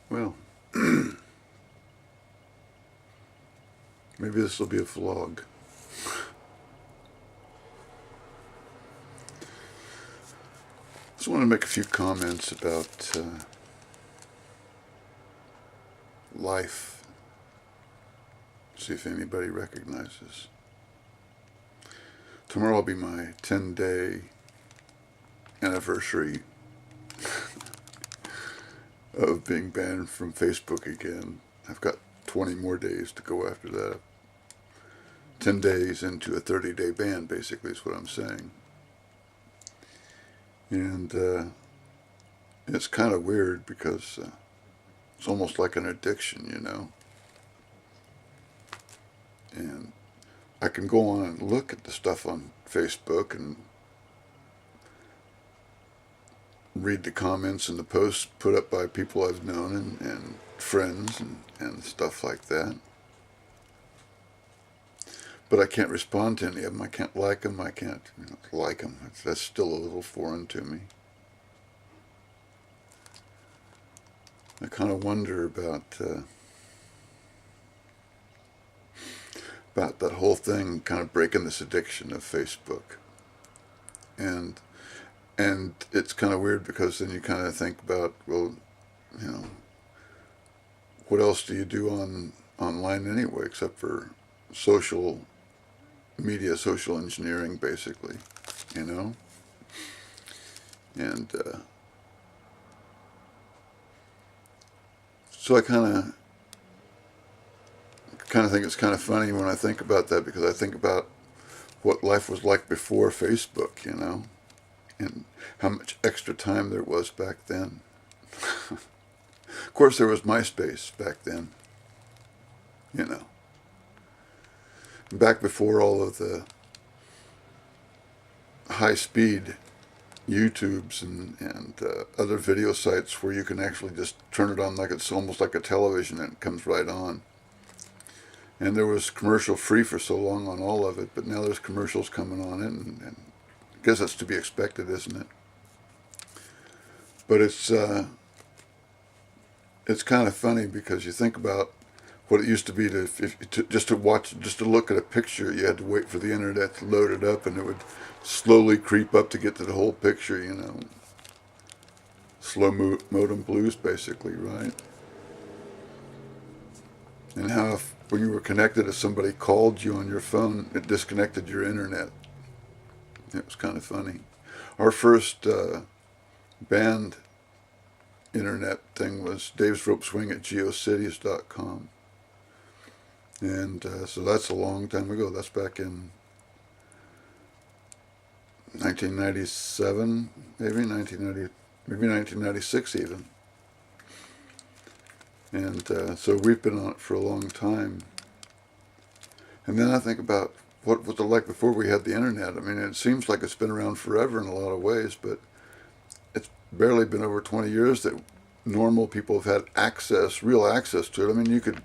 Well, maybe this will be a vlog. Just want to make a few comments about life. See if anybody recognizes. Tomorrow will be my 10-day anniversary of being banned from Facebook again. I've got 20 more days to go after that. 10 days into a 30-day ban, basically, is what I'm saying. And it's kind of weird because it's almost like an addiction, you know. And I can go on and look at the stuff on Facebook and read the comments and the posts put up by people I've known and friends and stuff like that. But I can't respond to any of them. I can't like them. I can't like them. That's still a little foreign to me. I kind of wonder about that whole thing kind of breaking this addiction of Facebook. And it's kind of weird because then you kind of think about, well, you know, what else do you do online anyway except for social media, social engineering, basically, you know? And so I kind of think it's kind of funny when I think about that, because I think about what life was like before Facebook, you know, and how much extra time there was back then. Of course, there was MySpace back then, you know. Back before all of the high-speed YouTubes and other video sites where you can actually just turn it on like it's almost like a television and it comes right on. And there was commercial free for so long on all of it, but now there's commercials coming on it, and I guess that's to be expected, isn't it? But it's kind of funny because you think about what it used to be just to look at a picture, you had to wait for the internet to load it up, and it would slowly creep up to get to the whole picture, you know. Slow modem blues, basically, right? And how if, when you were connected, if somebody called you on your phone, it disconnected your internet. It was kind of funny. Our first band internet thing was Dave's Rope Swing at geocities.com. And so that's a long time ago. That's back in 1997, maybe 1996 even. And so we've been on it for a long time. And then I think about what was it like before we had the internet. I mean, it seems like it's been around forever in a lot of ways, but it's barely been over 20 years that normal people have had access, real access to it. I mean, you could,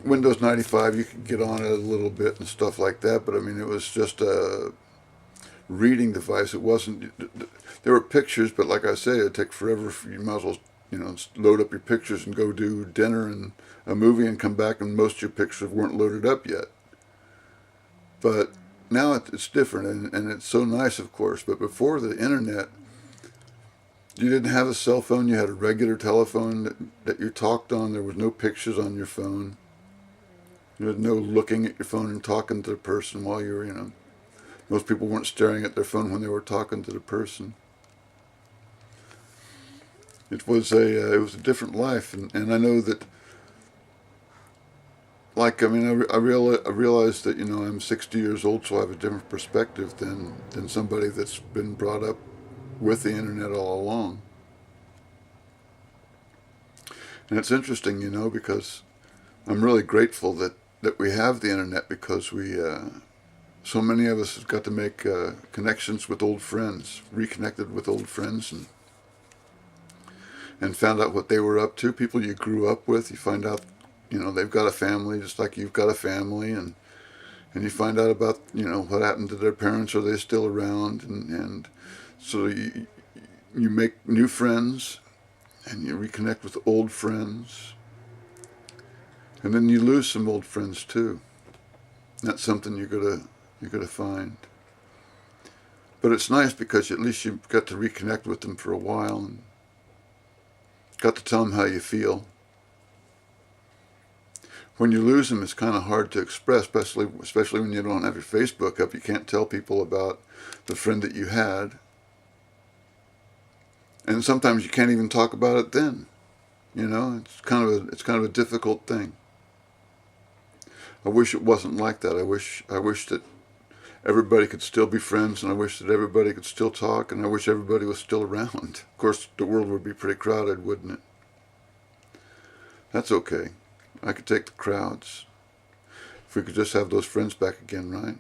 Windows 95, you could get on it a little bit and stuff like that, but I mean, it was just a reading device. It wasn't, there were pictures, but like I say, it'd take forever. You might as well, you know, load up your pictures and go do dinner and a movie and come back, and most of your pictures weren't loaded up yet. But now it's different, and it's so nice, of course. But before the internet, you didn't have a cell phone. You had a regular telephone that you talked on. There was no pictures on your phone. There was no looking at your phone and talking to the person while you were, you know. Most people weren't staring at their phone when they were talking to the person. It was a different life, and I know that. Like, I mean, I realize that, you know, I'm 60 years old, so I have a different perspective than somebody that's been brought up with the internet all along. And it's interesting, you know, because I'm really grateful that we have the internet, because we, so many of us have got to make connections with old friends, reconnected with old friends, and found out what they were up to. People you grew up with, you find out, you know, they've got a family just like you've got a family, and you find out about, you know, what happened to their parents. Are they still around? And so you make new friends, and you reconnect with old friends, and then you lose some old friends too. That's something you gotta find. But it's nice because at least you got to reconnect with them for a while and got to tell them how you feel. When you lose them, it's kind of hard to express, especially when you don't have your Facebook up. You can't tell people about the friend that you had. And sometimes you can't even talk about it then. You know, it's kind of a difficult thing. I wish it wasn't like that. I wish that everybody could still be friends, and I wish that everybody could still talk, and I wish everybody was still around. Of course, the world would be pretty crowded, wouldn't it? That's okay. I could take the crowds. If we could just have those friends back again, right?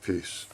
Peace.